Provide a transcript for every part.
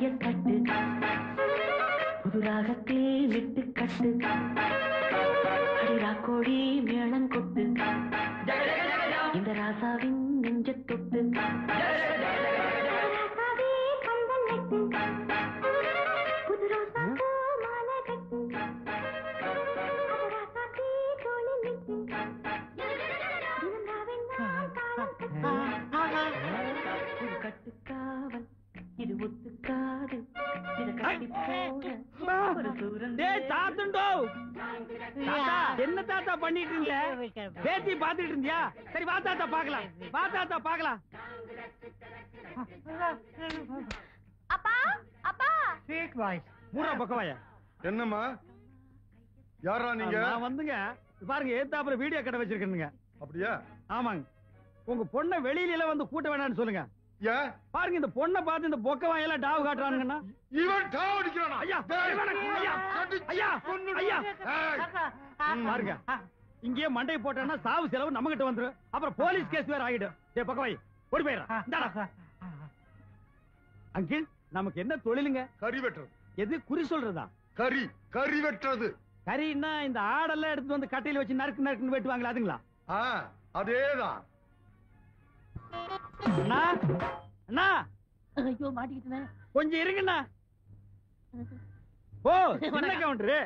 கைய கட்டு புதுராகத்தில் விட்டு கட்டு அடிரா கோழி மேளம் கொட்டு இந்த ராசாவின் நெஞ்ச தொட்டு புது ரோசா மாலை கட்டு கட்டுக்காவல் இது ஒத்துக்காது என்ன தாத்தா பண்ணிட்டு இருந்த? பேத்தி பாத்துட்டு இருந்தியா? சரி வா தாத்தா பாக்கலாம், வா தாத்தா பாக்கலாம். அப்பா அப்பா ஸ்வீட் வாய்ஸ் மூரா பக்கவாயா. என்னம்மா யாரா நீங்க? நான் வந்துங்க பாருங்க ஏத்தாப்புல வீடியோ கடை வச்சிருக்கேனுங்க. அப்படியா? ஆமாங்க. உங்க பொண்ணை வெளியில வந்து கூட்ட வேணாம்னு சொல்லுங்க. பாருங்க இந்த பொண்ணை பார்த்து இந்த பொக்க வாயெல்லாம் டாவு காட்டுறானுங்கன்னா இவன் டாவு அடிக்கிறானா? ஐயா ஐயா ஐயா பாருங்க இங்கேயே மண்டை போட்டான்னா சாவு செலவு நம்ம கிட்ட வந்துரும். அப்புறம் போலீஸ் கேஸ் வேற ஆகிடும். ஏ பக்கவாய் ஓடி போயிடுறா. அங்கிள் நமக்கு என்ன தொழிலுங்க? கறி வெட்டுறது. எது குறி சொல்றதா? கறி வெட்டுறது. கறின்னா இந்த ஆடெல்லாம் எடுத்து வந்து கட்டையில வச்சு நறுக்கு நறுக்குன்னு வெட்டுவாங்களா அதுங்களா? அதேதான். அண்ணா அண்ணா ஐயோ மாட்டிக்கிட்டேன். கொஞ்சம் இருங்கண்ணா. ஓ சின்ன கவுண்டரு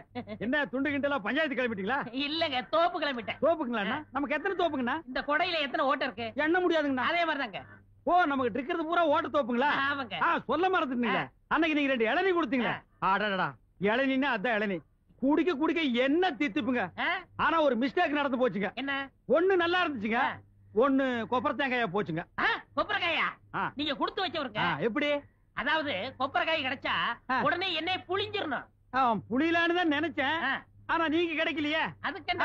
என்ன துண்டு கிண்டலாம் பஞ்சாயத்து கிளம்பிட்டீங்களா? இல்லங்க தோப்பு கிளம்பிட்டேன். தோப்புங்களா? நமக்கு எத்தனை தோப்புங்கண்ணா? இந்த கொடையில எத்தனை ஓட்ட இருக்கு? எண்ண முடியாதுங்கண்ணா. அதே மாதிரிதாங்க. ஓ நமக்கு இருக்கிறது பூரா ஓட்ட தோப்புங்களா? ஆமாங்க. சொல்ல மறந்துட்டீங்க. அன்னைக்கு நீங்க 2 இளநீ கொடுத்தீங்களா? ஆடாடா இளநீன்னா அதான் இளநீ. குடிக்க குடிக்க என்ன தித்துப்புங்க. ஆனா ஒரு மிஸ்டேக் நடந்து போச்சுங்க. என்ன? ஒண்ணு நல்லா இருந்துச்சுங்க, ஒண்ணு கொப்பரை தேங்காயா போச்சுங்க. கொப்பரைக்காயா? நீங்க கொடுத்து வச்சவருங்க. எப்படி? அதாவது கொப்பரைக்காய் கிடைச்சா உடனே என்னை புளிஞ்சிரணும். புளியலான்னு தான் நினைச்சேன். ஆனா நீங்க கிடைக்கலையே. அதுக்கு என்ன?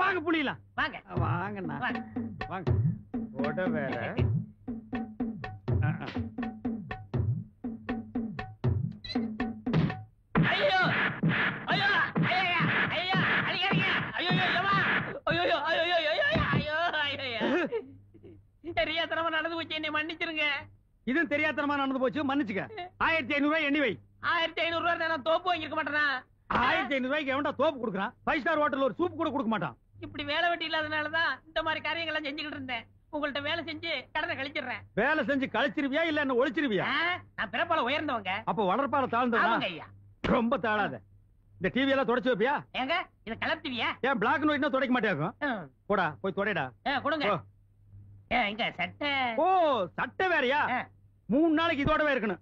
வாங்க புளியலாம். வாங்க வாங்கண்ணா வாங்க. ஓட வேற ஐயோ ஐயோ ஐயா ஐயா அடிக்காதீங்க. ஐயோ ஏமா ஐயோ ஐயோ ஐயோ ஐயோ ஐயோ தெரியாதனமா நடந்து போச்சு, என்னை மன்னிச்சிருங்க. இது தெரியாதனமா நடந்து போச்சு, மன்னிச்சுக்க. 1500 ரூபாய் எண்ணி வை. 1500 ரூபாய் நான் தோப்பு வாங்கிருக்க மாட்டேனா? 1500 ரூபாய்க்கு எவன்டா தோப்பு கொடுக்குறான்? 5 ஸ்டார் ஹோட்டல்ல ஒரு சூப் கூட கொடுக்க மாட்டான். இப்படி வேலை வெட்டி இல்லாதனாலதான் இந்த மாதிரி காரியங்கள் எல்லாம் செஞ்சுக்கிட்டு இருந்தேன். உங்கள்ட்ட வேலை செஞ்சு கடனை கழிச்சிடுறேன். வேலை செஞ்சு கழிச்சிருவியா இல்ல என்ன ஒழிச்சிருவியா? நான் பிறப்பால உயர்ந்தவங்க. அப்ப வளர்ப்பால தாழ்ந்தவங்க. ஐயா ரொம்ப தாழாத. இந்த டிவி எல்லாம் தொடச்சு வைப்பியா? ஏங்க இத கலர் டிவியா? ஏன் பிளாக் அண்ட் ஒயிட்னா துடைக்க மாட்டியாக்கும்? போடா போய் தொடைடா. கொடுங்க. இங்க சட்டை. ஓ சட்டை வேறயா? 3 நாளைக்கு இதோடவே இருக்கணும்.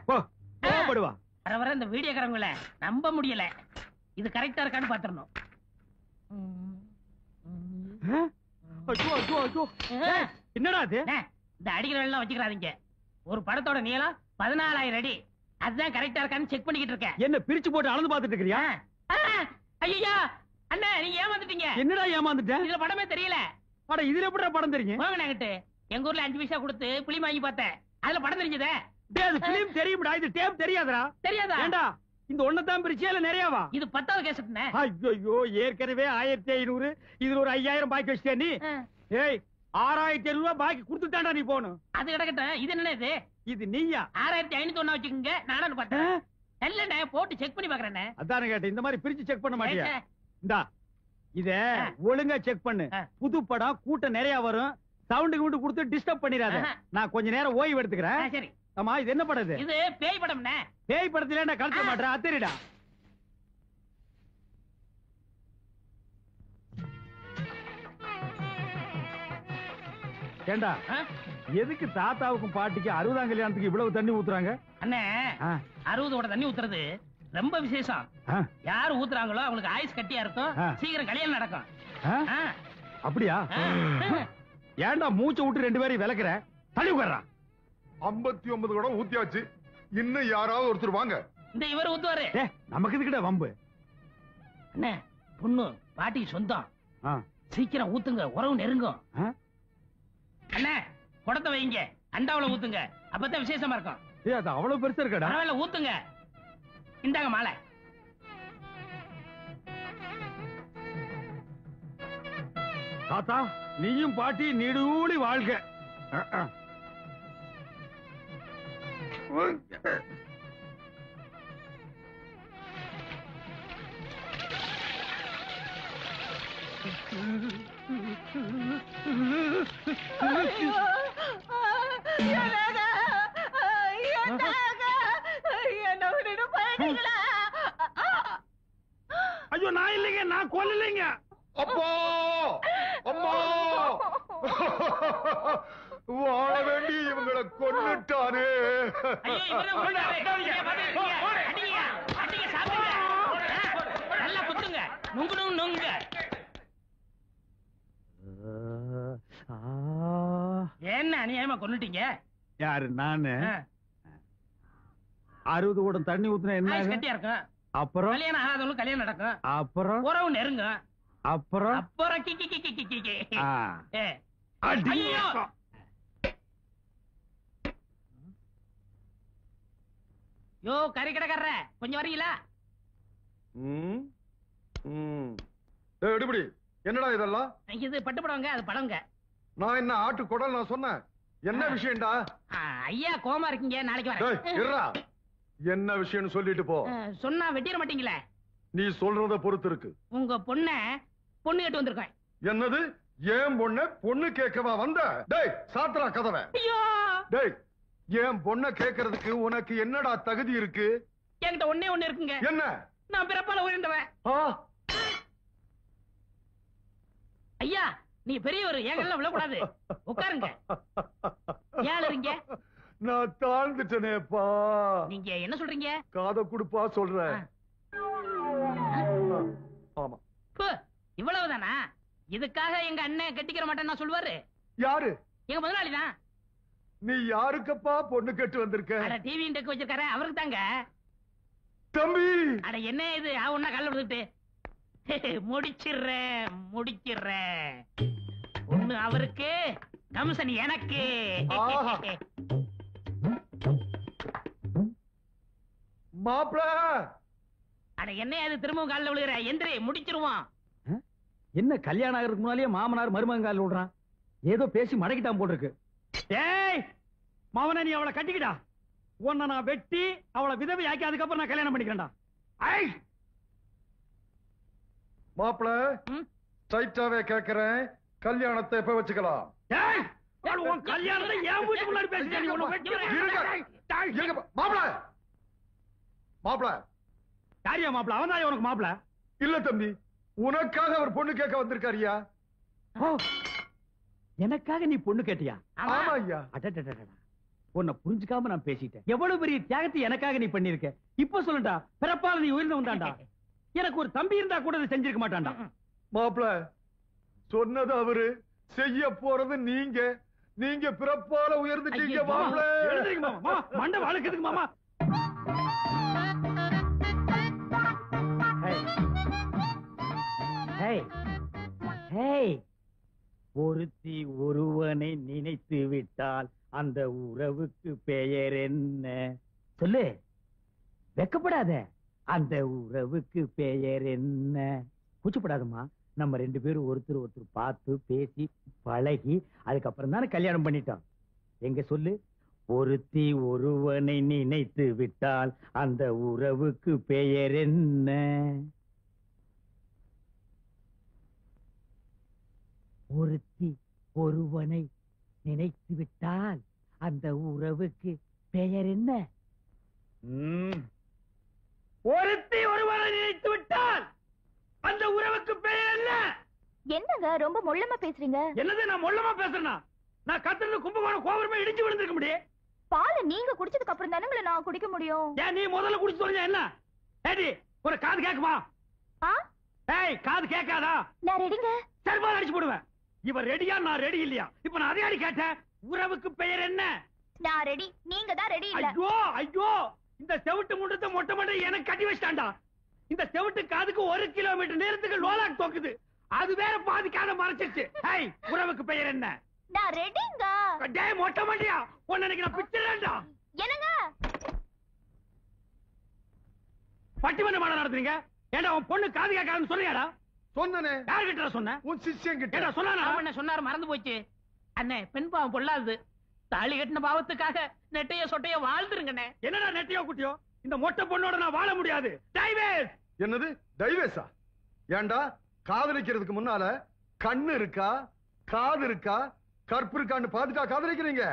போ போடுவா. வர இந்த வீடியோக்காரங்கள நம்ப முடியல. இது கரெக்டா இருக்கான்னு பாத்துறணும். என்னடா இது? இந்த அடிக்கிற எல்லாம் வச்சுக்கிறாதீங்க. ஒரு படத்தோட நீளம் 14,000 அடி. அதுதான் கரெக்டா இருக்கான்னு செக் பண்ணிக்கிட்டு இருக்கேன். என்ன பிரிச்சு போட்டு அளந்து பாத்துட்டு இருக்கறியா? ஐயா அண்ணா நீங்க ஏமாந்துட்டீங்க. என்னடா ஏமாந்துட்டேன்? இதுல படமே தெரியல. அட இதுல எப்படிடா படம் தெரியும்? வாங்கண்ணாங்கிட்டு எங்க ஊர்ல 5 பைசா கொடுத்து புளி வாங்கி பார்த்தேன். அதுல படம் தெரிஞ்சதே. அது பிலிம் தெரியும்டா, இது டேப் தெரியாதடா. தெரியாதா? ஏண்டா இந்த ஒண்ணதான் பிரிச்சியா இல்ல நிறையவா? இது 10வது கேசட்னே. ஐயோ ஏற்கனவே 1500, இதுல ஒரு 5000 பாக்கி வச்சிட்டியா நீ? ஏய் 6500 ரூபாய் பாக்கி கொடுத்துட்டான்டா நீ போணும். அது கிடக்கட்டும். இது என்ன இது? இது நீயா? 6501 வச்சுக்கோங்க. நானும் பார்த்தேன். இல்லண்ணே போட்டு செக் பண்ணி பாக்குறேனே. அதானே கேட்டேன். இந்த மாதிரி பிரிச்சு செக் பண்ண மாட்டியா? இந்தா இத ஒழுங்கா செக் பண்ணு. புது படம் கூட்டம் நிறைய வரும். சவுண்டுக்கு மட்டும் கொடுத்து டிஸ்டர்ப் பண்ணிராத. நான் கொஞ்ச நேரம் ஓய்வு எடுத்துக்கிறேன். சரி. ஆமா இது என்ன படம்? இது பேய் படம்னே. பேய் படத்துல நான் கலக்க மாட்டேன். அத்தரிடா. ஏண்டா எதுக்கு தாத்தாவுக்கும் பாட்டிக்கு 60ஆம் கல்யாணத்துக்கு இவ்வளவு தண்ணி ஊத்துறாங்க? அண்ணே 60ஓட தண்ணி ஊத்துறது ரொம்ப விசேஷம். யாரு ஊத்துறாங்களோ அவங்களுக்கு ஆயுஸ் கட்டியா இருக்கும், சீக்கிரம் கல்யாணம் நடக்கும். அப்படியா? ஏண்டா மூச்சு விட்டு 2 பேரையும் விளக்குற? தள்ளி உட்கார்றா. 59 கூட ஊத்தியாச்சு. இன்னும் யாராவது ஒருத்தர் வாங்க. இந்த இவர் ஊத்துவாரு. நமக்கு இதுக்கிட்ட வம்பு. அண்ணே பொண்ணு பாட்டி சொந்தம். சீக்கிரம் ஊத்துங்க, உறவு நெருங்கும். அண்ணே குடத்தை வைங்க, அண்டாவுல ஊத்துங்க, அப்பதான் விசேஷமா இருக்கும். அது அவ்வளவு பெருசா இருக்கடா. பரவாயில்ல ஊத்துங்க. இந்தாங்க மாலை. தாத்தா நீயும் பாட்டி நீடூழி வாழ்க. ஐயோ நான் இல்லைங்க, நான் கொல்லலைங்க. அப்பா அம்மா வாழ வேண்டி இவங்களை கொன்னுட்டானே. நல்லா குத்துங்க, நுங்கு நுங்க. என்ன அநியாயமா கொன்னுட்டீங்க? யாரு? நானு 60 குடம் தண்ணி ஊத்துனா என்ன கட்டியா இருக்கும். அப்புறம் கல்யாணம் ஆகாதவங்களுக்கு கல்யாணம் நடக்கும். அப்புறம் உறவு நெருங்க. அப்புறம் அப்புறம் கி கி கி கி கி கி. ஐயோ! யோ கறி கடைக்காரர கொஞ்சம் வரீங்களா? எடுபடி என்னடா இதெல்லாம்? இது பட்டு படவங்க, அது படவங்க. நான் என்ன ஆட்டு குடல் நான் சொன்னேன்? என்ன விஷயம்டா? ஐயா கோமா இருக்கீங்க, நாளைக்கு வரேன். என்ன விஷயம்னு சொல்லிட்டு போ. சொன்னா வெட்டிட மாட்டீங்களே? நீ சொல்றத பொறுத்து இருக்கு. உங்க பொண்ணு கேட்டு வந்திருக்கேன். என்னது? ஏன் பொண்ணு கேட்கவா வந்த? டேய் சாத்ரா கதவை. ஐயோ! டேய் ஏன் பொண்ண கேட்கறதுக்கு உனக்கு என்னடா தகுதி இருக்கு? என்கிட்ட ஒண்ணே இருக்குங்க. என்ன? நான் பிறப்பால உயர்ந்தவன். ஐயா நீ பெரியவர், எங்கெல்லாம் விழக்கூடாது. உட்காருங்க. ஏழுறீங்க? நான் தாழ்ந்துட்டேனேப்பா. நீங்க என்ன சொல்றீங்க? காத குடுப்பா சொல்றேன். ஆமா. இவ்வளவுதானா? இதுக்காக எங்க அண்ணன் கட்டிக்கிற மாட்டேன்னு சொல்லுவாரு. யாரு? எங்க முதலாளி தான். நீ யாருக்கப்பா பொண்ணு கேட்டு வந்திருக்க? அட டிவி டெக் வச்சிருக்காரு, அவருக்கு தாங்க. தம்பி அட என்ன இது ஒன்னா கால விழுந்துட்டு முடிச்சிடுறேன். ஒண்ணு அவருக்கு, கமிஷன் எனக்கு. மாப்பிள அட என்ன அது திரும்பவும் காலில் விழுகிற? எந்திரி, முடிச்சிருவான். என்ன கல்யாணம் ஆகிறதுக்கு முன்னாலேயே மாமனார் மருமகன் காலில் விடுறான்? ஏதோ பேசி மடக்கிட்டான் போல் இருக்கு. ஏய் மாமனா, நீ அவளை கட்டிக்கிட்டா. உன்னை நான் வெட்டி அவளை விதவை ஆக்கி அதுக்கப்புறம் நான் கல்யாணம் பண்ணிக்கிறேன்டா. மாப்பிள ஸ்ட்ரைட்டாவே கேக்குறேன், கல்யாணத்தை எப்ப வச்சுக்கலாம்? கல்யாணத்தை என் வீட்டு முன்னாடி பேசுறேன். மாப்பிள யாரியா மாப்பிள? அவன் தான் உனக்கு மாப்பிள? இல்ல தம்பி, உனக்காக அவர் பொண்ணு கேட்க வந்திருக்காருயா. எனக்காக நீ பொண்ணு கேட்டியா? ஆமா ஐயா. உன்னை புரிஞ்சுக்காம நான் பேசிட்டேன். எவ்வளவு பெரிய தியாகத்தை எனக்காக நீ பண்ணிருக்க. இப்ப சொல்லுடா, பிறப்பால நீ உயர்ந்தவன் தான்டா. எனக்கு ஒரு தம்பி இருந்தா கூட இதை செஞ்சிருக்க மாட்டான்டா. மாப்பிள சொன்னது அவரு, செய்ய போறது நீங்க பிறப்பால உயர்ந்துட்டீங்க மாப்பிள. மண்டை வளர்க்குதுக்கு மாமா. ஒருத்தி ஒருவனை நினைத்து விட்டால் அந்த உறவுக்கு பெயர் என்ன? சொல்லு, வெக்கப்படாத. அந்த உறவுக்கு பெயர் என்ன? கூச்சப்படாதம்மா. நம்ம 2 பேரும் ஒருத்தர் பார்த்து பேசி பழகி அதுக்கப்புறம் தானே கல்யாணம் பண்ணிட்டோம். எங்க சொல்லு. ஒருத்தி ஒருவனை நினைத்து விட்டால் அந்த உறவுக்கு பெயர் என்ன? ஒருத்தி ஒருவனை நினைத்து விட்டால் அந்த உறவுக்கு பெயர் என்ன? ஒருத்தி ஒருவனை நினைத்து விட்டால் அந்த உறவுக்கு பெயர் என்ன? என்னங்க ரொம்ப மொள்ளமா பேசுறீங்க? என்னது நான் மொள்ளமா பேசுறேனா? நான் கத்திரது கும்பகோணம் கோபுரமே இடிச்சு விழுந்திருக்க முடியும். பாலை நீங்க குடிச்சதுக்கு அப்புறம் தானே நான் குடிக்க முடியும். ஏன் நீ முதல்ல குடிச்சு தொலைஞ்சா என்ன? ஏடி ஒரு காது கேக்குமா? ஏய் காது கேட்காதா? நான் ரெடிங்க. சர்பால் அடிச்சு போடுவேன். இவன் ரெடியா, நான் ரெடி இல்லையா? இப்ப நான் அதே அடி கேட்டேன். உறவுக்கு பெயர் என்ன? நான் ரெடி, நீங்க தான் ரெடி இல்ல. ஐயோ இந்த செவிட்டு முண்டத்தை மொட்டை மொட்டை எனக்கு கட்டி வச்சிட்டான்டா. இந்த செவிட்டு காதுக்கு 1 கிலோமீட்டர் நேரத்துக்கு லோலாக் தோக்குது. அது வேற பாதி காதை மறைச்சிருச்சு. ஏய் உறவுக்கு பெயர் என்ன? நான் ரெடிங்க. டேய் மொட்டை மண்டையா, உன்னைக்கு நான் பிச்சறேன்டா. என்னங்க பட்டிமன்ற மாட நடத்துறீங்க? ஏண்டா உன் பொண்ணு காது கேட்காதுன்னு சொன்னியாடா? சொன்னனே. யார்கிட்ட சொன்ன? உன் சிஷ்யன் கிட்ட. சொன்னானா? சொன்னாரு, மறந்து போச்சு. அண்ணே பெண் பாவம் பொல்லாது. தாலி கட்டின பாவத்துக்காக நெட்டைய சொட்டைய வாழ்ந்துருங்கண்ணே. என்னடா நெட்டியோ குட்டியோ, இந்த மொட்டை பொண்ணோட நான் வாழ முடியாது. டைவேஸ். என்னது டைவேஸா? ஏண்டா காதலிக்கிறதுக்கு முன்னால கண்ணு இருக்கா, காது இருக்கா, கற்பு இருக்கான்னு பாத்துட்டா காதலிக்கிறீங்க?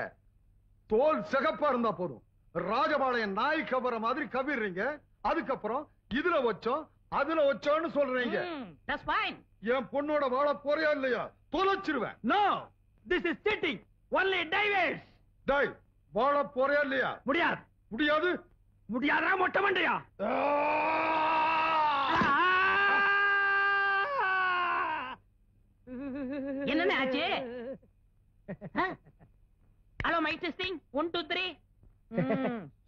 தோல் சிகப்பா இருந்தா போதும், ராஜபாளையம் நாய் கவர மாதிரி கவிடுறீங்க. அதுக்கப்புறம் இதுல வச்சோம் அதுல வச்சோன்னு சொல்றீங்க. That's fine. என் பொண்ணோட வாழ போறியா இல்லையா? தொலைச்சிருவேன். No, this is cheating. Only divorce. டேய், வாழ போறியா இல்லையா? முடியாது. முடியாது. முடியாதா மொட்டை மண்டையா? என்னண்ணே ஆச்சு? Hello mike testing 1 2 3.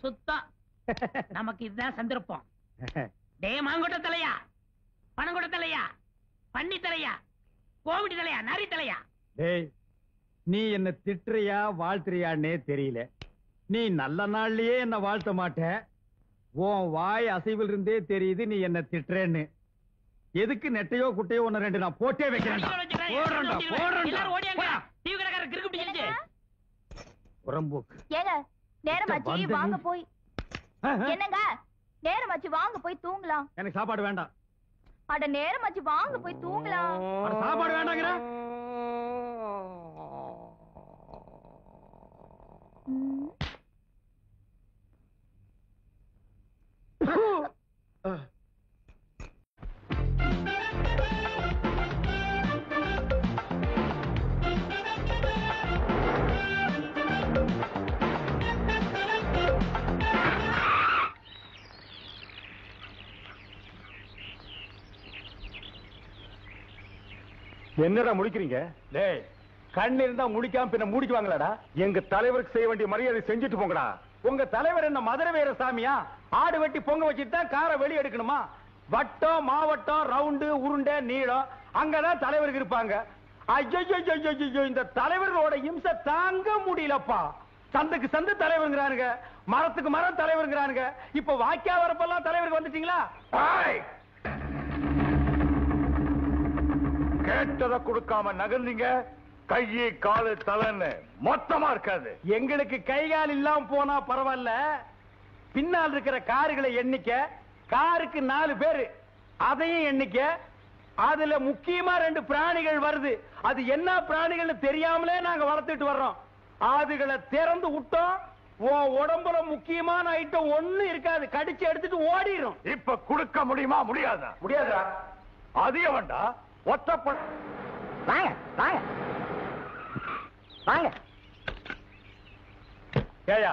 சுத்தம். நமக்கு இதுதான் சந்தர்ப்பம். டே மாங்கொட்ட தலையா, பணங்கொட்ட தலையா, பன்னி தலையா, கோவிடி தலையா, நரி தலையா? டேய், நீ என்ன திட்டுறியா வாழ்த்துறியான்னே தெரியல. நீ நல்ல நாள்லயே என்ன வாழ்த்த மாட்ட. உன் வாய் அசைவில் இருந்தே தெரியுது நீ என்ன திட்டுறேன்னு. எதுக்கு நெட்டையோ குட்டையோ ஒன்னு ரெண்டு நான் போட்டே வைக்கிறேன். எல்லாரும் ஓடியாங்க. டிவி கடைக்காரர் கிறுக்கு பிடிச்சிருச்சு. புறம்போக்கு. ஏங்க நேரமாச்சு வாங்க போய். என்னங்க நேரமாச்சு வாங்க போய் தூங்கலாம். எனக்கு சாப்பாடு வேண்டாம். அட நேரமாச்சு வாங்க போய் தூங்கலாம். அட சாப்பாடு வேண்டாங்கற. என்னடா முடிக்கிறீங்க? டேய், கண்ணு இருந்தா முடிக்காம பின்ன மூடிக்குவாங்களாடா? எங்க தலைவருக்கு செய்ய வேண்டிய மரியாதை செஞ்சுட்டு போங்கடா. உங்க தலைவர் என்ன மதுரை வீர சாமியா? ஆடு வெட்டி பொங்க வச்சிட்டு தான் காரை வெளிய எடுக்கணுமா? வட்டம், மாவட்டம், ரவுண்டு, உருண்டை, நீளம் அங்கதான் தலைவருக்கு இருப்பாங்க. ஐயோ, இந்த தலைவர்களோட இம்சை தாங்க முடியலப்பா. சந்துக்கு சந்து தலைவருங்கிறானுங்க, மரத்துக்கு மரம் தலைவருங்கிறானுங்க. இப்ப வாக்கியா வரப்பெல்லாம் தலைவருக்கு வந்துட்டீங்களா? கேட்டதை கொடுக்காம நகர்ந்தீங்க, கையை காலு தலைன்னு மொத்தமா இருக்காது. எங்களுக்கு கை கால் இல்லாம போனா பரவாயில்ல, பின்னால் இருக்கிற காருகளை எண்ணிக்க, காருக்கு 4 பேரு அதையும் எண்ணிக்க. அதுல முக்கியமா 2 பிராணிகள் வருது. அது என்ன பிராணிகள்னு தெரியாமலே நாங்க வளர்த்துட்டு வர்றோம். அதுகளை திறந்து விட்டோம், உடம்புல முக்கியமான ஐட்டம் ஒண்ணு இருக்காது, கடிச்சு எடுத்துட்டு ஓடிடும். இப்ப கொடுக்க முடியுமா? முடியாதா? முடியாதா? அதிக வேண்டா. ஒத்தப்ப வாங்க வாங்க வாங்க. ஏயா,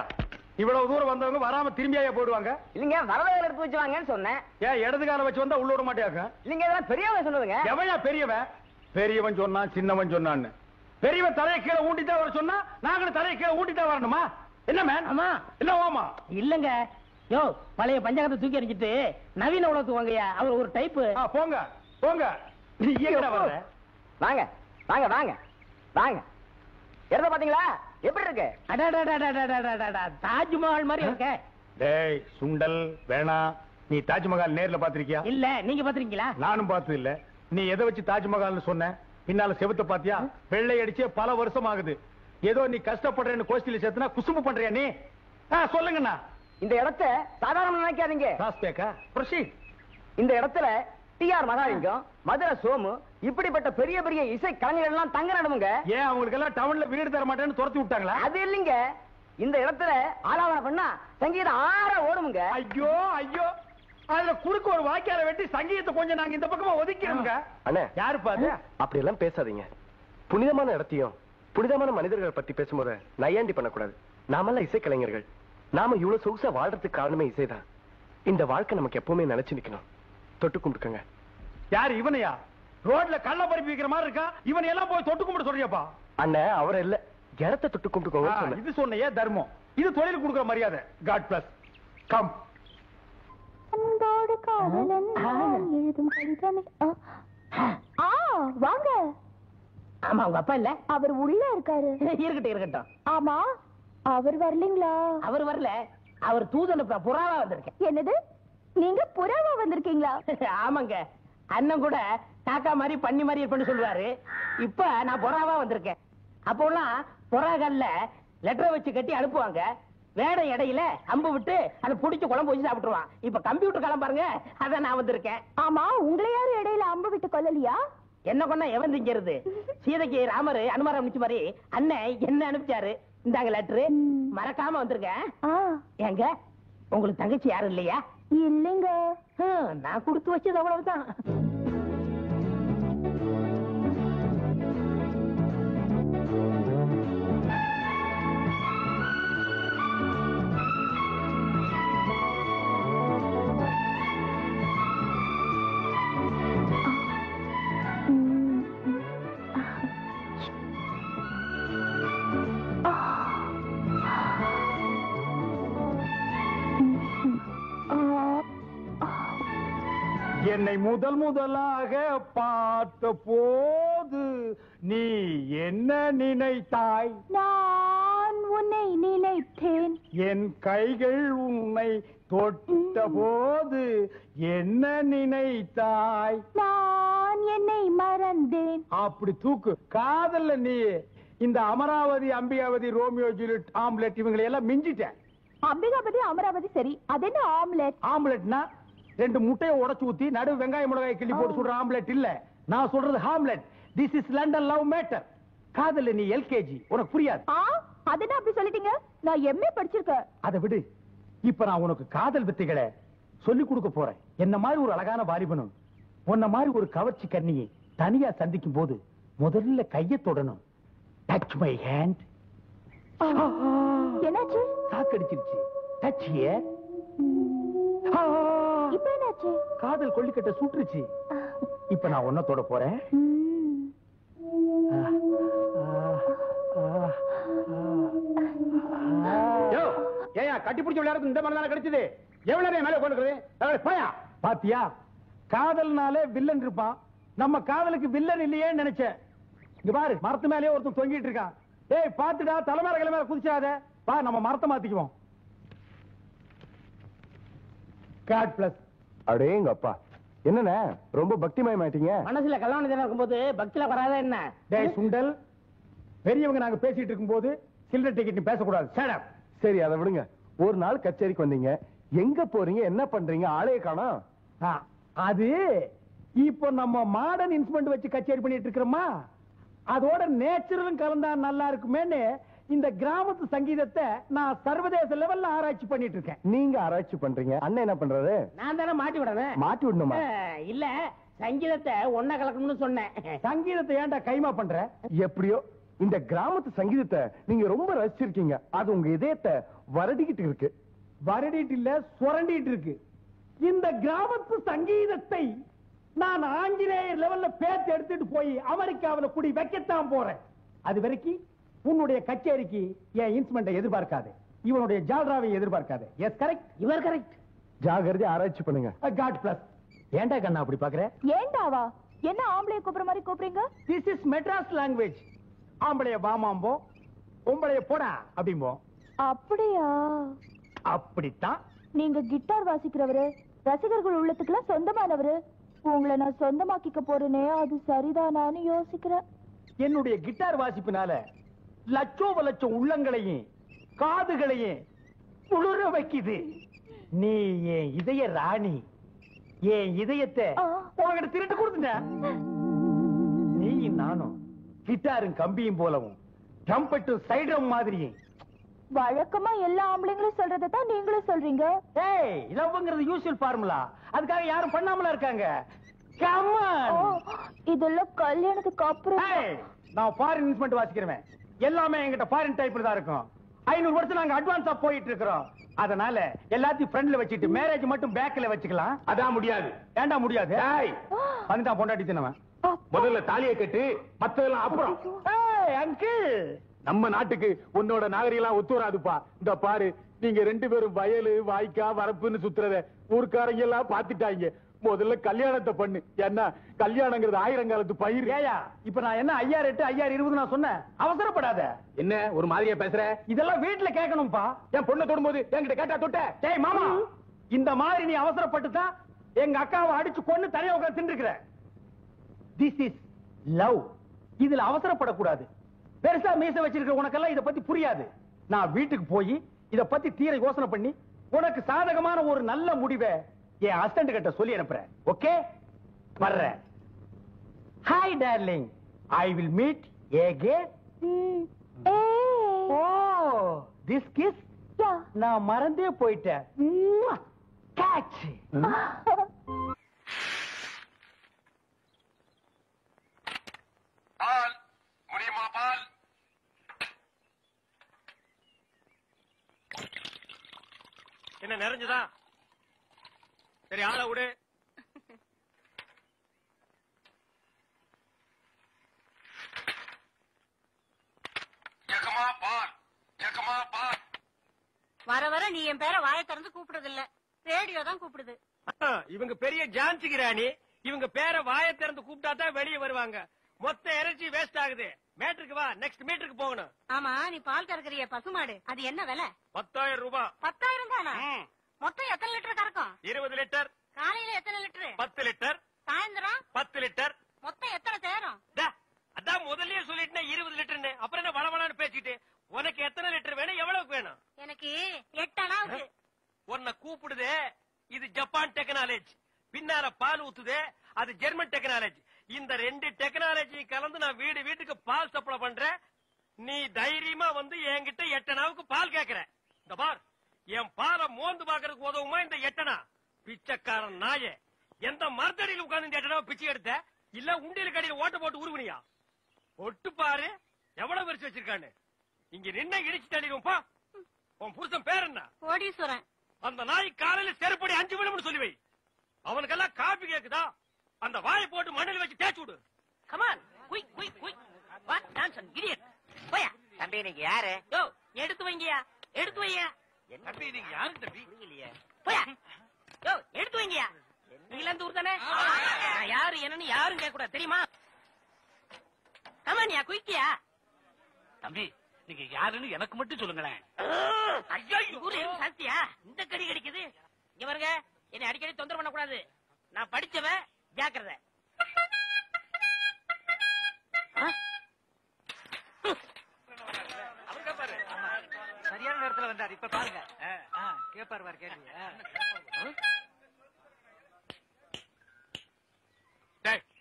இவ்வளவு தூரம் வந்தவங்க வராம திரும்பியா போடுவாங்க? இல்லங்க, வரவேல எடுத்து வச்சு வாங்கன்னு சொன்னேன். ஏன் இடது கால வச்சு வந்தா உள்ள விட மாட்டியாக்க? இல்லங்க, இதெல்லாம் பெரியவங்க சொன்னதுங்க. எவையா பெரியவன்? பெரியவன் சொன்னான், சின்னவன் சொன்னான்னு. பெரியவன் தலையை கீழே ஊண்டிட்டா வர சொன்னா நாங்களும் தலையை கீழே ஊண்டிட்டா வரணுமா? என்ன மேன்? ஆமா. என்ன ஓமா? இல்லங்க, யோ பழைய பஞ்சாங்கத்தை தூக்கி எறிஞ்சிட்டு நவீன உலகத்துக்கு வாங்கயா. அவர் ஒரு டைப். போங்க போங்க. நீ எங்கடா வர? வாங்க வாங்க வாங்க வாங்க. எடுத்த பாத்தீங்களா எப்படி இருக்கு? அடடடடடடடடடா, தாஜ்மஹால் மாதிரி இருக்கு. டேய் சுண்டல் வேணா. நீ தாஜ்மஹால் நேர்ல பாத்திருக்கியா? இல்ல, நீங்க பாத்திருக்கீங்களா? நானும் பார்த்தது இல்ல. நீ எதை வச்சு தாஜ்மஹால்னு சொன்ன? பின்னால செவுத்த பாத்தியா? வெள்ளை அடிச்சே பல வருஷம் ஆகுது. ஏதோ நீ கஷ்டப்படுறேன்னு கோஷ்டில சேர்த்துனா குசும்பு பண்றியா நீ? சொல்லுங்கண்ணா. இந்த இடத்தை சாதாரண நினைக்காதீங்க. ராஸ்பேக்கா ப்ரொசீட். இந்த இடத்துல டிஆர் மகாலிங்கம், மதுரை சோமு, இப்படிப்பட்ட பெரிய பெரிய இசை கலைஞர்கள் எல்லாம் தங்க நடமுங்க. ஏன் அவங்களுக்கு எல்லாம் டவுன்ல வீடு தர மாட்டேன்னு துரத்தி விட்டாங்களா? அது இல்லைங்க, இந்த இடத்துல ஆலாவன பண்ணா சங்கீதம் ஆற ஓடுமுங்க. ஐயோ ஐயோ, அதுல குறுக்கு ஒரு வாக்கியால வெட்டி சங்கீதத்தை கொஞ்சம் நாங்க இந்த பக்கமா ஒதுக்கிறோங்க. அண்ணே, யாரு பாரு? அப்படி எல்லாம் பேசாதீங்க. புனிதமான இடத்தையும் புனிதமான மனிதர்களை பத்தி பேசும்போது நையாண்டி பண்ணக்கூடாது. நாமெல்லாம் இசைக்கலைஞர்கள். நாம இவ்வளவு சொகுசா வாழ்றதுக்கு காரணமே இசைதான். இந்த வாழ்க்கை நமக்கு எப்பவுமே நினைச்சு நிக்கணும். தொட்டு கும்பிட்டுக்கங்க. யாரு இவனையா? ரோட்ல கள்ள பறிப்பு வைக்கிற மாதிரி இருக்கா? இவனை எல்லாம் போய் தொட்டு கும்பிட்டு சொல்றியாப்பா? அண்ணே, அவரை இல்ல, இடத்தை தொட்டு கும்பிட்டுக்கோங்க. இது சொன்னையே தர்மம். இது தொழில் கொடுக்கிற மரியாதை. God bless. கம். அன்போடு காதலன் எழுதும் கடிதமே. வாங்க. ஆமா, உங்க அப்பா இல்ல? அவர் உள்ள இருக்காரு. இருக்கட்டும் இருக்கட்டும். ஆமா, அவர் வரலீங்களா? அவர் வரல, அவர் தூதன் புறாவா வந்திருக்கேன். என்னது, நீங்க புறாவா வந்திருக்கீங்களா? ஆமாங்க, அண்ணன் கூட காக்கா மாதிரி பண்ணி மாதிரி இருப்பேன்னு சொல்லுவாரு. இப்ப நான் புறாவா வந்திருக்கேன். அப்போலாம் புறாக்கல்ல லெட்டரை வச்சு கட்டி அனுப்புவாங்க. வேட இடையில அம்பு விட்டு அதை புடிச்சு குழம்பு வச்சு சாப்பிட்டுருவான். இப்ப கம்ப்யூட்டர் காலம் பாருங்க, அதான் நான் வந்திருக்கேன். ஆமா, உங்களை யாரும் இடையில அம்பு விட்டு கொல்லலையா? என்ன கொண்டா எவன் திங்கிறது? சீதைக்கு ராமர் அனுமாரம் அனுப்பிச்ச மாதிரி அண்ணன் என்ன அனுப்பிச்சாரு. இந்தாங்க லெட்டரு, மறக்காம வந்திருக்க. ஏங்க உங்களுக்கு தங்கச்சி யாரும் இல்லையா? இல்லைங்க. நான் கொடுத்து வச்சது அவ்வளவுதான். என்னை முதலாக பார்த்த போது நீ என்ன நினைத்தாய்? நான் உன்னை நினைத்தேன். என் கைகள் உன்னை தொட்ட போது என்ன நினைத்தாய்? நான் என்னை மறந்தேன். அப்படி தூக்கு. காதல்ல நீ இந்த Amaravathi, Ambikavathi, Romeo Juliet, omelette இவங்களை எல்லாம் மிஞ்சிட்ட. அம்பிகாபதி அமராவதி சரி, அது என்ன ஆம்லெட்? ஆம்லெட்னா 2 முட்டையை உடைச்சு ஊத்தி நடு வெங்காய மிளகாய் கிள்ளி போட்டு சுடுற ஆம்லெட் இல்ல. நான் சொல்றது Hamlet. This is London love matter. காதல்ல நீ எல்கேஜி, உனக்கு புரியாது. அது என்ன அப்படி சொல்லிட்டீங்க? நான் எம்ஏ படிச்சிருக்கேன். அதை விடு. இப்ப நான் உனக்கு காதல் வித்தைகளை சொல்லி கொடுக்க போறேன். என்ன மாதிரி ஒரு அழகான வாலிபனும் உன்ன மாதிரி ஒரு கவர்ச்சி கண்ணியை தனியா சந்திக்கும் போது முதல்ல கையை தொடணும். Touch my hand. என்னாச்சு? சாக்கடிச்சிருச்சு. Touch here. இப்ப என்னாச்சு? காதல் கொள்ளிக்கட்ட சுட்டுருச்சு. இப்ப நான் உன்ன தொட போறேன். ஏயா கட்டி பிடிச்ச விளையாடுறது இந்த மாதிரி கிடைச்சது? எவ்வளவு நேரம் மேல உட்கார்ந்து போயா? பாத்தியா, காதல்னாலே வில்லன் இருப்பான். நம்ம காதலுக்கு வில்லன் இல்லையே நினைச்சேன். இங்க பாரு, மரத்து மேலேயே ஒருத்தன் தொங்கிட்டு இருக்கான். ஏய் பாத்துடா, தலைமையில கிளம்ப குதிச்சாத. வா நம்ம மரத்தை மாத்திக்குவோம். God plus. அடேங்க அப்பா, என்னண்ணே ரொம்ப பக்திமயமாயிட்டீங்க? மனசுல கல்யாணம் இருக்கும்போது பக்தியில வராத என்ன? டேய் சுண்டல், பெரியவங்க நாங்க பேசிட்டு இருக்கும்போது சில்லறை டிக்கெட் நீ பேசக்கூடாது. சேடம். சரி அதை விடுங்க. ஒரு நாள் கச்சேரிக்கு வந்தீங்க, எங்க போறீங்க, என்ன பண்றீங்க, ஆளைய காணோம். அது இப்போ நம்ம மாடர்ன் இன்ஸ்ட்ருமெண்ட் வச்சு கச்சேரி பண்ணிட்டு இருக்கிறோமா, அதோட நேச்சுரலும் கலந்தா நல்லா இருக்குமேன்னு இந்த கிராமத்து சங்கீதத்தை நான் சர்வதேச லெவல்ல ஆராய்ச்சி பண்ணிட்டு இருக்கேன். நீங்க ஆராய்ச்சி பண்றீங்க, அண்ணன் என்ன பண்றாரு? நான் தானே மாட்டி விடுறேன். மாட்டி விடணுமா? இல்ல, சங்கீதத்தை ஒன்ன கலக்கணும்னு சொன்னேன். சங்கீதத்தை ஏன்டா கைமா பண்ற? எப்படியோ இந்த கிராமத்து சங்கீதத்தை நீங்க ரொம்ப ரசிச்சிருக்கீங்க. அது உங்க இதயத்தை வருடிக்கிட்டு இருக்கு. வருடிட்டு இல்ல, சுரண்டிட்டு இருக்கு. இந்த கிராமத்து சங்கீதத்தை நான் ஆங்கிலேயர் லெவல்ல பேத்து எடுத்துட்டு போய் அமெரிக்காவில் குடி வைக்கத்தான் போறேன். அது வரைக்கும் உன்னுடைய கச்சேரிக்கு என் இன்ஸ்ட்ருமெண்ட்டை எதிர்பார்க்காது, இவனுடைய ஜால்ராவை எதிர்பார்க்காது. Yes correct, your correct. ஜாகிரதை ஆராய்ச்சி பண்ணுங்க. God bless. ஏண்டா கண்ணா அப்படி பாக்குற? ஏண்டாவா? என்ன ஆம்பளைய கூப்பிடுற மாதிரி கூப்பிடுறீங்க? This is Madras language. ஆம்பளைய வாமாம்போ, பொம்பளைய போடா அப்படிம்போ. அப்படியா? அப்படித்தான். நீங்க கிட்டார் வாசிக்கிறவரு, ரசிகர்கள் உள்ளத்துக்குலாம் சொந்தமானவரு. உங்களை நான் சொந்தமாக்கிக்க போறேனே, அது சரிதானான்னு யோசிக்கிறேன். என்னுடைய கிட்டார் வாசிப்பினால லட்சோப லட்சம் உள்ளங்களையும் காதுகளையும் குளிர வைக்குது. நீ என் இதய ராணி. என் இதயத்தை உங்ககிட்ட திருட்டு கொடுத்துட்ட. நீயும் நானும் கிட்டாரும் கம்பியும் போலவும் ட்ரம்பெட்டும் சைடும் மாதிரியும். வழக்கமா எல்லா ஆம்பளைங்களும் சொல்றதை தான் நீங்களும் சொல்றீங்க. ஏய், லவ்ங்கிறது யூசுவல் ஃபார்முலா. அதுக்காக யாரும் பண்ணாமல இருக்காங்க. Come on. இதெல்லாம் கல்யாணத்துக்கு அப்புறம். நான் ஃபாரின் இன்ஸ்ட்ருமெண்ட் வாசிக்கிறேன். எல்லாமே என்கிட்ட ஃபாரின் டைப்ல தான் இருக்கும். 500 வருஷம் நாங்க அட்வான்ஸா போயிட்டு இருக்கிறோம். அதனால எல்லாத்தையும் ஃப்ரண்ட்ல வச்சிட்டு மேரேஜ் மட்டும் பேக்ல வச்சுக்கலாம். அதான் முடியாது. ஏண்டா முடியாது? வந்துட்டா பொண்டாட்டி தினவன். முதல்ல தாலியை கட்டு, மத்ததெல்லாம் அப்புறம். அங்கிள், நம்ம நாட்டுக்கு உன்னோட நாகரிகம் ஒத்து வராதுப்பா. இந்த பாரு, நீங்க 2 பேரும் வயலு வாய்க்கா வரப்புன்னு சுத்துறத ஊர்க்காரங்க எல்லாம் பாத்துட்டாங்க. முதல்ல கல்யாணத்தை பண்ணு. என்ன கல்யாணங்கிறது 1000 காலத்து பயிர். ஏயா இப்ப நான் என்ன 5008 5020 நான் சொன்னேன்? அவசரப்படாத. என்ன ஒரு மாதிரியா பேசுற? இதெல்லாம் வீட்டுல கேட்கணும்பா. என் பொண்ணை தொடும்போது என்கிட்ட கேட்டா தொட்ட? டேய் மாமா, இந்த மாதிரி நீ அவசரப்பட்டு தான் எங்க அக்காவை அடிச்சு கொன்னு தனியா உட்கார்ந்து தின்னுக்கிற. This is love. இதுல அவசரப்படக்கூடாது. பெருசா மீச வச்சிருக்க உனக்கெல்லாம் இத பத்தி புரியாது. நான் வீட்டுக்கு போய் இத பத்தி தீர யோசனை பண்ணி உனக்கு சாதகமான ஒரு நல்ல முடிவை என் அசிஸ்டன்ட் கிட்ட சொல்லி அனுப்புறேன். ஓகே, வர்றேன். Hi darling, I will meet again. Oh, this kiss நான் மறந்தே போயிட்டேன். கேட்ச். பால் முடியுமா? பால் என்ன நிறைஞ்சதா? சரி, ஆளை விடு. வர வர நீ என் பேரை வாயை திறந்து கூப்பிடுறது இல்ல, ரேடியோ தான் கூப்பிடுது. இவங்க பெரிய ஜான்சி கிராணி. இவங்க பேரை வாயை திறந்து கூப்பிட்டா தான் வெளியே வருவாங்க. மொத்த எனர்ஜி வேஸ்ட் ஆகுது. மேட்ருக்கு வா, நெக்ஸ்ட் மீட்டருக்கு போகணும். ஆமா, நீ பால் கறக்குறிய பசுமாடு, அது என்ன விலை? 10,000 ரூபாய். 10,000 தானா? மொத்தம் எத்தனை லிட்டர் கறக்கும்? 20 லிட்டர். காலையில எத்தனை லிட்டர்? 10 லிட்டர். சாயந்தரம் 10 லிட்டர். மொத்தம் எத்தனை தேரும்? அதான் முதல்லயே சொல்லிட்டு 20 லிட்டர்னு. அப்புறம் என்ன வளவளான்னு பேசிட்டு? உனக்கு எத்தனை லிட்டர் வேணும், எவ்வளவுக்கு வேணும்? எனக்கு 8 அணாவுக்கு. உன்னை கூப்பிடுதே, இது ஜப்பான் டெக்னாலஜி. பின்னால பால் ஊத்துதே, அது ஜெர்மன் டெக்னாலஜி. இந்த 2 டெக்னாலஜி கலந்து நான் வீடு வீட்டுக்கு பால் சப்ளை பண்றேன். நீ தைரியமா வந்து என்கிட்ட 8 அணாவுக்கு பால் கேக்குற. இந்த பார், என் பாலை மோந்து பாக்குறதுக்கு உதவுமா இந்த 8 அணா? பிச்சைக்காரன் நாயே, எந்த மரத்தடியில் உட்கார்ந்து இந்த 8 அணாவை பிச்சை எடுத்த? இல்ல உண்டியல் கடையில் ஓட்ட போட்டு உருவனியா? ஒட்டு பாரு எவ்வளவு பெருசு வச்சிருக்கான்னு. இங்க நின்ன இடிச்சு தள்ளிடுவோம். உன் புருஷன் பேர் என்ன? கோடீஸ்வரன். அந்த நாய் காலையில செருப்படி 5 விழும்னு சொல்லி வை. அவனுக்கெல்லாம் காபி கேக்குதா? அந்த வாயை போட்டு மண்ணில் வச்சு தேய்ச்சு விடு. Come on, quick quick quick. What nonsense idiot. போயா. தம்பி நீங்க யாரு? யோ, எடுத்து வைங்கயா, எடுத்து வையா. தம்பி நீங்க யாரு தம்பி? புரியலையே. போயா. யோ, எடுத்து வைங்கயா. நீங்க இந்த ஊர் தானே? நான் யாரு என்னன்னு யாரும் கேட்க கூடாது, தெரியுமா? கமான்யா, குயிக்கியா. தம்பி நீங்க யாருன்னு எனக்கு மட்டும் சொல்லுங்களேன். ஐயோ, ஊர் எதுவும் சாஸ்தியா? இந்த கடி கடிக்குது. இங்க பாருங்க, என்னை அடிக்கடி தொந்தரவு பண்ண கூடாது. நான் படிச்சவன், ஜாக்கிரதை. சரியான நேரத்துல வந்தார். இப்ப பாருங்க, கேப்பாரு பாரு கேள்வி.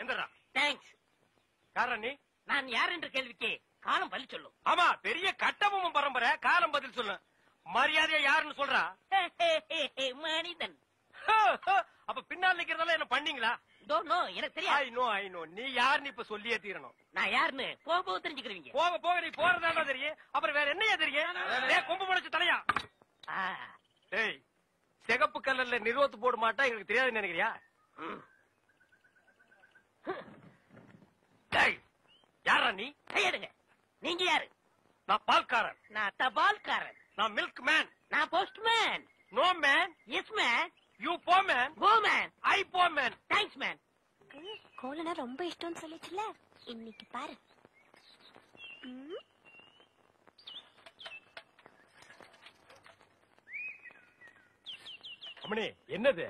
எந்தரா? தேங்க்ஸ். காரணம் நீ? நான் யார் என்ற கேள்விக்கு காலம் பதில் சொல்லும். ஆமா, பெரிய கட்டபொம்மன் பரம்பரை. காலம் பதில் சொல்லு. மரியாதையா யாருன்னு சொல்றா? மனிதன். அப்ப பின்னால் நிக்கிறதெல்லாம் என்ன பண்ணீங்களா? எனக்கு தெரியாது. ஐ நோ நீ யாருன்னு இப்ப சொல்லியே தீரணும். நான் யாருன்னு போக போக தெரிஞ்சுக்கிறீங்க. போக போக நீ போறதாண்டா தெரியும். அப்புறம் வேற என்னையா தெரியும்? கொம்பு முளைச்சு தலையா? டேய், சிகப்பு கல்லர்ல நிறுவத்து போட மாட்டா எங்களுக்கு தெரியாதுன்னு நினைக்கிறியா? யாரா நீ? கையெடுங்க. நீங்க யாரு? நான் பால்காரன். நான் தபால்காரன். நான் மில்க் மேன். நான் postman. No man. Yes man. You போ மேன். Go man. ஐ போ மேன். Thanks man. கோலனா ரொம்ப இஷ்டம்னு சொல்லிச்சுல, இன்னைக்கு பாரு. அம்மனி, என்னது?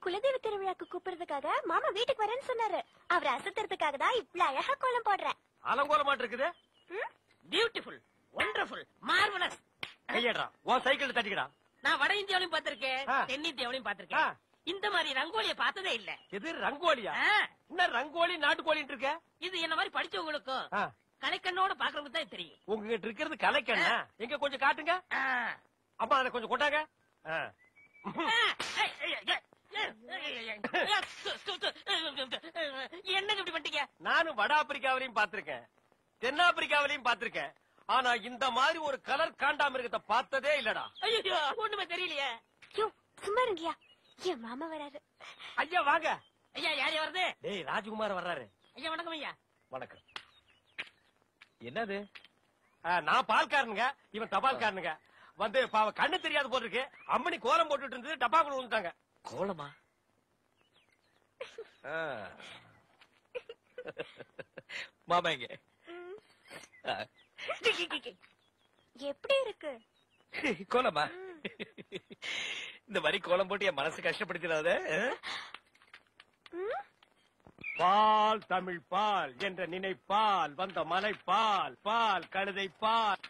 குலதெய்வ திருவிழாக்கு கூப்பிடுறதுக்காக மாமா வீட்டுக்கு வரேன்னு சொன்னாரு. அவரை அசத்துறதுக்காக தான் இவ்வளவு அழகா கோலம் போடுறேன். அலங்கோலமாட்டு இருக்குது. Beautiful, wonderful, marvellous. கையடா, உன் சைக்கிள் தட்டிக்கடா. நான் வட இந்தியாவிலையும் பார்த்திருக்கேன், தென்னிந்தியாவிலையும் பார்த்திருக்கேன். இந்த மாதிரி ரங்கோலிய பார்த்ததே இல்ல. எது ரங்கோலியா? என்ன ரங்கோலி நாட்டுக்கோலின்னு இருக்க? இது என்ன மாதிரி படிச்சவங்களுக்கும் கலைக்கண்ணோட பாக்குறவங்க தான் தெரியும். உங்ககிட்ட இருக்கிறது கலைக்கண்ணா? எங்க கொஞ்சம் காட்டுங்க. அம்மா அதை கொஞ்சம் கொண்டாங்க. என்னங்க இப்படி பண்ணிட்டீங்க? நானும் வட ஆப்பிரிக்காவிலையும் பார்த்திருக்கேன், தென்னாப்பிரிக்காவிலையும் பார்த்திருக்கேன். ஆனா இந்த மாதிரி ஒரு கலர் காண்டாமிருகத்தை பார்த்ததே இல்லடா. ஐயோ, ஒண்ணுமே தெரியலையே. சும்மா இருங்கயா, என் மாமா வராரு. ஐயா வாங்க. ஐயா, யாரு வருது? டேய், ராஜ்குமார் வர்றாரு. ஐயா வணக்கம். ஐயா வணக்கம். என்னது? நான் பால்காரனுங்க, இவன் தபால்காரனுங்க. வந்து பாவ கண்ணு தெரியாது போல இருக்கு. அம்மனி கோலம் போட்டுட்டு இருந்தது, டப்பாக்குள்ள விழுந்துட்டாங்க. கோலமா? மாமா இங்க எப்படி இருக்கு கோலமா? இந்த மாதிரி கோலம் போட்டு என் மனசு கஷ்டப்படுத்திடாத. பால் தமிழ் பால் என்ற நினைப்பால் வந்த மலை பால், பால் கழுதை பால்.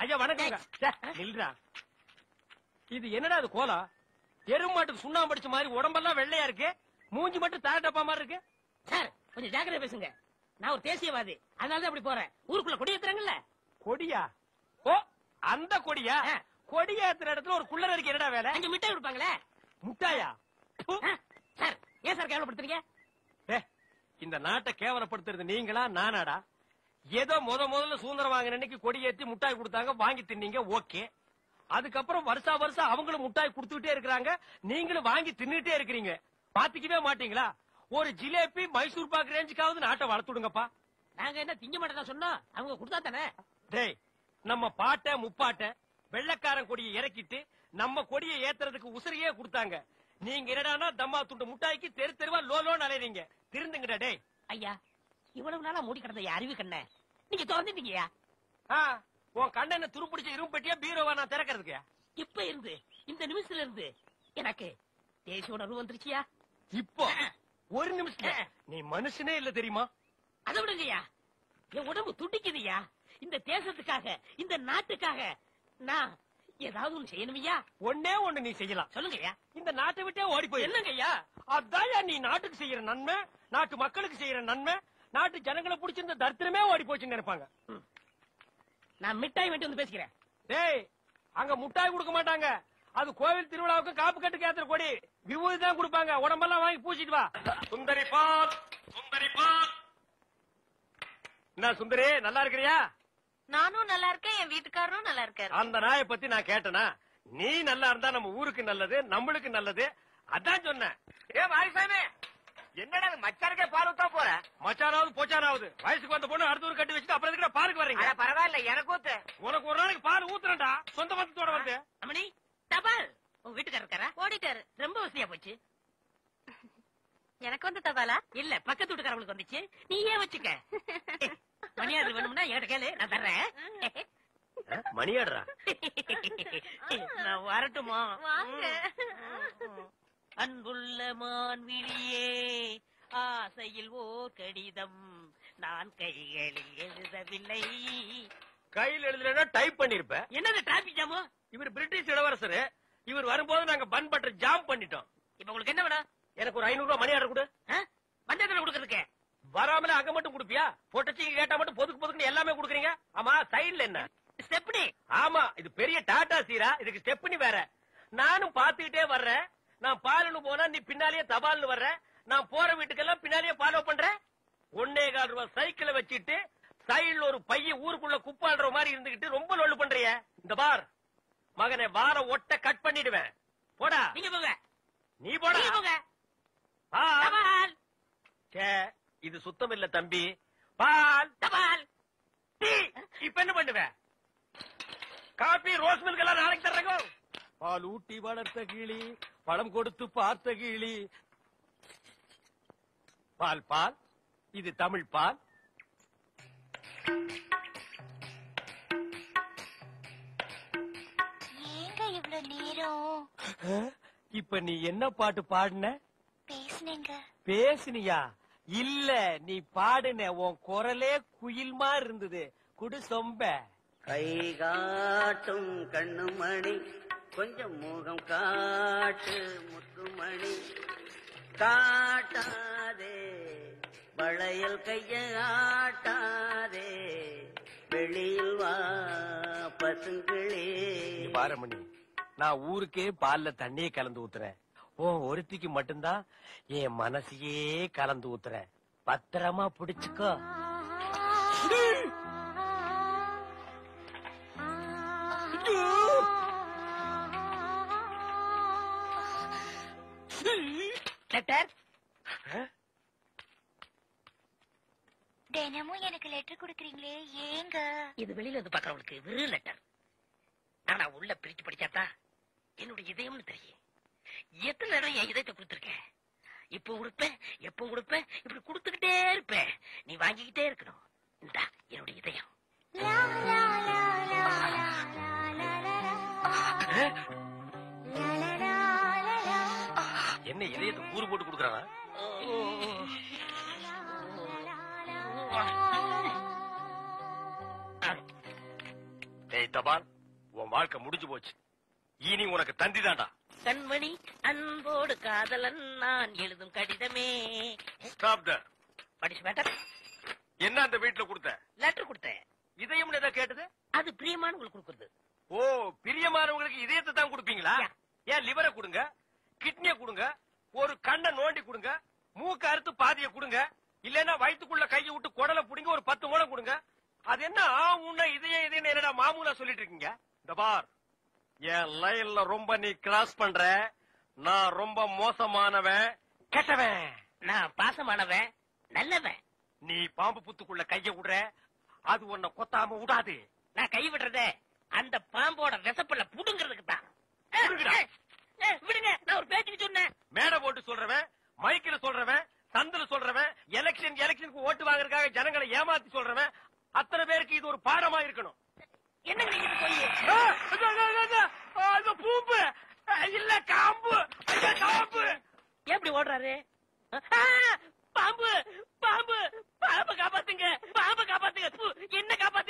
ஐயா வணக்கங்க. நில்றா. இது என்னடா அது கோலம்? எருமாட்டுக்கு சுண்ணாம்பு அடிச்ச மாதிரி உடம்பெல்லாம் வெள்ளையா இருக்கு, மூஞ்சி மட்டும் தார டப்பா மாதிரி இருக்கு. சார் கொஞ்சம் ஜாக்கிரதை பேசுங்க. நான் ஒரு தேசியவாதி, அதனாலதான் அப்படி போறேன். ஊருக்குள்ள கொடி ஏத்துறாங்கல்ல. கொடியா? ஓ அந்த கொடியா? கொடி ஏத்துற இடத்துல ஒரு குள்ளர் இருக்கு, என்னடா வேலை? அங்க மிட்டாய் கொடுப்பாங்களே. முட்டாயா? சார் ஏன் சார் கேவலப்படுத்துறீங்க? இந்த நாட்டை கேவலப்படுத்துறது நீங்களா நானாடா? ஏதோ முதல்ல சுதந்திரம் வாங்கின அன்னைக்கு கொடி ஏத்தி முட்டாய் கொடுத்தாங்க, வாங்கி தின்னீங்க, ஓகே. அதுக்கப்புறம் வருஷம் அவங்களும் முட்டாய் கொடுத்துட்டே இருக்கிறாங்க, நீங்களும் வாங்கி தின்னுட்டே இருக்கிறீங்க. பாத்துக்கவே மாட்டீங்களா? ஒரு ஜிலேபி மைசூர் பாக்கு ரேஞ்சுக்காவது நாட்டை வளர்த்துடுங்கப்பா. நாங்க என்ன திங்க மாட்டேன் சொன்னா? அவங்க கொடுத்தா தானே. டேய், நம்ம பாட்ட முப்பாட்ட வெள்ளக்காரன் கொடியை இறக்கிட்டு நம்ம கொடியை ஏத்துறதுக்கு உசிரியே கொடுத்தாங்க. நீங்க என்னடானா தம்மா துண்டு முட்டாய்க்கு தெரு தெருவா லோலோன்னு அலையறீங்க. திருந்துங்கடா டேய். ஐயா இவ்வளவு நாளா மூடி கிடந்த அறிவு கண்ண நீங்க திறந்துட்டீங்கயா. உன் கண்ணனை துருப்பிடிச்ச இரும்பட்டியா பீரோவா நான் திறக்கிறதுக்கு? இப்ப இருந்து இந்த நிமிஷத்துல இருந்து எனக்கு தேசிய உணர்வு வந்துருச்சியா. இப்போ ஒரு நிமிஷம் நீ மனுஷனே இல்ல தெரியுமா? அதை விடுங்கய்யா, என் உடம்பு துடிக்குதுயா. இந்த தேசத்துக்காக, இந்த நாட்டுக்காக நான் ஏதாவது ஒண்ணு செய்யணுமையா? ஒன்னே ஒண்ணு நீ செய்யலாம். சொல்லுங்கய்யா. இந்த நாட்டை விட்டே ஓடி போய். என்னங்கய்யா? அதான் நீ நாட்டுக்கு செய்யற நன்மை, நாட்டு மக்களுக்கு செய்யற நன்மை, நாட்டு ஜனங்களை பிடிச்சிருந்த தரித்திரமே ஓடி போச்சுன்னு நினைப்பாங்க. நான் மிட்டாய் வேண்டி வந்து பேசிக்கிறேன். டேய், அங்க முட்டாய் கொடுக்க மாட்டாங்க. அது கோவில் திருவிழாவுக்கு காப்பு கட்டுக்கு ஏத்துற கொடி. விபூதி தான் கொடுப்பாங்க. உடம்பெல்லாம் வாங்கி பூச்சிட்டு வா. சுந்தரி பால், சுந்தரி பால். என்ன சுந்தரி, நல்லா இருக்கிறியா? நானும் நல்லா இருக்கேன், என் வீட்டுக்காரரும் நல்லா இருக்காரு. அந்த நாயை பத்தி நான் கேட்டனா? நீ நல்லா இருந்தா நம்ம ஊருக்கு நல்லது, நம்மளுக்கு நல்லது. அதான் சொன்னேன். மாரிசாமி, என்னடா மச்சானுக்கே பால் ஊத்தா போற? மச்சானாவது போச்சானாவது வயசுக்கு வந்த பொண்ணு அடுத்த ஊர் கட்டி வச்சுட்டு அப்புறம் எதுக்கு பாருக்கு வர்றீங்க? பரவாயில்ல, எனக்கு ஊத்து. உனக்கு ஒரு நாளைக்கு பால் ஊத்துறேன்டா, சொந்த பந்தத்தோட வந்து. அம்மணி தபால். உங்க வீட்டுக்காரர் இருக்காரா? ஓடிட்டாரு. ரொம்ப வசதியா போச்சு. எனக்கு வந்து தபாலா? இல்ல, பக்கத்து வீட்டுக்காரங்களுக்கு வந்துச்சு. நீ ஏன் வச்சுக்க. மணியாடு வேணும்னா என்கிட்ட கேளு, நான் தர்றேன். மணியாடுறா? நான் வரட்டுமா? வாங்க. அன்புள்ள மான்விழியே, ஆசையில் ஓர் கடிதம் நான் கைகளில் எழுதவில்லை. கையில் எழுதுனா டைப் பண்ணிருப்ப. என்னது டிராபிக் ஜாமோ? இவர் பிரிட்டிஷ் இளவரசர். இவர் வரும்போது நாங்க பன் பட்டர் ஜாம் பண்ணிட்டோம். இப்ப உங்களுக்கு என்ன வேணும்? எனக்கு ஒரு 500 ரூபாய் மணி ஆர்டர் கொடு. பஞ்சாயத்துல கொடுக்கறதுக்கு வராமல அங்க மட்டும் கொடுப்பியா? பொட்டச்சிக்கு கேட்டா மட்டும் பொதுக்கு எல்லாமே கொடுக்குறீங்க. ஆமா, சைடுல என்ன ஸ்டெப்னி? ஆமா, இது பெரிய டாடா சீரா, இதுக்கு ஸ்டெப்னி வேற. நானும் பாத்துக்கிட்டே வர்றேன். நான் பாலுன்னு போனா நீ பின்னாலேயே தபால்னு வர்ற. நான் போற வீட்டுக்கெல்லாம் பின்னாலேயே ஃபாலோ பண்றேன். 1.25 ரூபாய் சைக்கிளை வச்சுட்டு சைடுல ஒரு பையன் ஊருக்குள்ள குப்பாடுற மாதிரி இருந்துகிட்டு ரொம்ப லொல்லு பண்றிய. இந்த பார் மகனை, வார ஒட்ட கட் பண்ணிடுவேன். போடா. நீங்க போங்க. நீ போடா. நீங்க போங்க. பால். இது சுத்தம் இல்ல தம்பி. பால் தபால். டீ. இப்ப என்ன பண்ணுவேன்? காபி, ரோஸ் மில்க் எல்லாம் நாளைக்கு தர்றேங்க. பால் ஊட்டி வளர்த்த கிளி, பழம் கொடுத்து பார்த்த கிளி. பால் பால், இது தமிழ் பால். ஏங்க இவ்வளவு நேரம்? இப்ப நீ என்ன பாட்டு பாடுன? பேசுனேங்க. பேசுனியா? இல்ல, நீ பாடுன. உன் குரலே குயில் மாதிரி இருந்தது. குடு சொம்ப. கை காட்டும் கண்ணுமணி, கொஞ்சம் முகம் காட்டு முத்துமணி, காட்டாதே வளையல் கைய ஆட்டாதே, வெளியில் வா பசுங்களே. பாரமணி, நான் ஊருக்கே பால்ல தண்ணியே கலந்து ஊத்துறேன். ஒருத்திக்கு மட்டும்தான் என் மனசையே கலந்து ஊத்துறேன். பத்திரமா புடிச்சுக்கோ. லெட்டர். தினமும் எனக்கு லெட்டர் கொடுக்கறீங்களே, ஏங்க? இது வெளியில இருந்து பாக்குறவங்களுக்கு வெறும் லெட்டர். ஆனா உள்ள பிரிச்சு படிச்சாதான் என்னுடைய இதயம்னு தெரியும். எத்தனை நேரம் என் இதயத்தை கொடுத்துருக்கேன். இப்போ கொடுப்பேன், எப்போ கொடுப்பேன், இப்படி கொடுத்துக்கிட்டே இருப்பேன். நீ வாங்கிக்கிட்டே இருக்கணும். இந்தா என்னுடைய இதயம். என்ன இதயத்தை கூறு போட்டு கொடுக்கறானா? தபால் உன் வாழ்க்கை முடிஞ்சு போச்சு. இனி உனக்கு தந்தி தாண்டா. கண்மணி அன்போடு காதலன் நான் எழுதும் கடிதமே. ஸ்டாப் த. படிச்சு மேட்டர். என்ன அந்த வீட்டுல கொடுத்த? லெட்டர் கொடுத்தேன். இதயம் ஏதா கேட்டது? அது பிரியமானவங்களுக்கு கொடுக்குறது. ஓ, பிரியமானவங்களுக்கு இதயத்தை தான் கொடுப்பீங்களா? ஏன் லிவரை கொடுங்க, கிட்னியை கொடுங்க, ஒரு கண்ணை நோண்டி கொடுங்க, மூக்க அறுத்து பாதியை கொடுங்க, இல்லன்னா வயிற்றுக்குள்ள கையை விட்டு குடலை புடிங்க ஒரு 10 மூலம் கொடுங்க. அது என்ன உன்ன இதயம் என்னடா மாமூலா சொல்லிட்டு இருக்கீங்க? இந்த பார், என் லைன்ல ரொம்ப நீ கிராஸ் பண்ற. நான் ரொம்ப மோசமானவன், கெட்டவன். நான் பாசமானவன், நல்லவன். நீ பாம்பு புத்துக்குள்ள கைய விடுற, அது உன்னை கொத்தாம விடாது. நான் கை விடுறதே அந்த பாம்போட விசப்பல்ல புடுங்கிறதுக்கு தான். விடுங்க, நான் ஒரு பேச்சுக்கு சொன்னேன். மேடை போட்டு சொல்றவன், மைக்கில சொல்றவன், சந்தில சொல்றவன், எலெக்ஷனுக்கு ஓட்டு வாங்குறதுக்காக ஜனங்களை ஏமாத்தி சொல்றவன், அத்தனை பேருக்கு இது ஒரு பாடமா இருக்கணும். என்ன நீங்க போய் பூப்பு இல்ல காம்பு, காம்பு எப்படி ஓடுறாரு? பாம்பு பாம்பு பாம்பு காப்பாத்துங்க, பாம்பு காப்பாத்துங்க. என்ன காப்பாத்து?